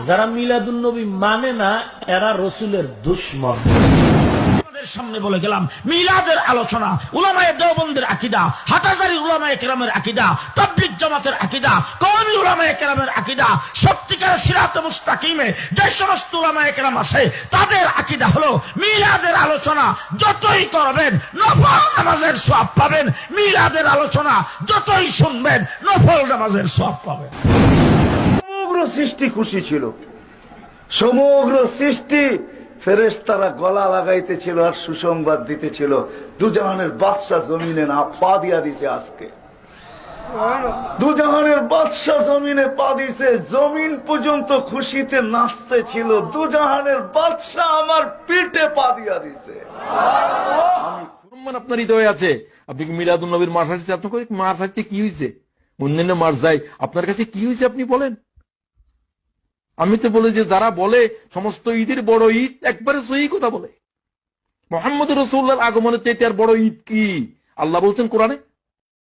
যারা মিলাদুন নবী মানে না এরা রসুলের দুশমন। সামনে বলে গেলাম মিলাদের আলোচনা, উলামায়ে দেওবন্দের আকীদা, হাটাজারি উলামায়ে কেরামের আকীদা, তাবলীগ জামাতের আকীদা, কওমি উলামায়ে কেরামের আকীদা, সত্যিকারের সিরাতে মুস্তাকিমে যে সমস্ত উলামায়ে কেরাম আছে তাদের আকীদা হলো মিলাদের আলোচনা যতই করবেন নফল নামাজের সওয়াব পাবেন, মিলাদের আলোচনা যতই শুনবেন নফল নামাজের সওয়াব পাবেন। সমগ্র সৃষ্টি খুশি ছিল, সমগ্র সৃষ্টি ফেরেশতারা গলা লাগাইতেছিল আর সুসংবাদ দিতেছিল দুজাহানের বাদশা জমিনে না পা দিয়া দিছে। আজকে দুজাহানের বাদশা জমিনে পা দিছে, জমিন পর্যন্ত খুশিতে নাচতে ছিল। দুজাহানের বাদশা আমার পিঠে পা দিয়া দিছে। আপনার হৃদয়ে আছে, আপনি কি মিলাদুন নবীর মাস আসছে, আপনার মাস আসছে কি হয়েছে? অন্যান্য মাস যায়, আপনার কাছে কি হয়েছে আপনি বলেন? আমি তো বলি যে যারা বলে সমস্ত ঈদের বড় ঈদ, একবারে সহি কথা বলে। মুহাম্মদ রাসূলুল্লাহর আগমনের চাইতে আর বড় ঈদ কি? আল্লাহ বলছেন কোরআনে,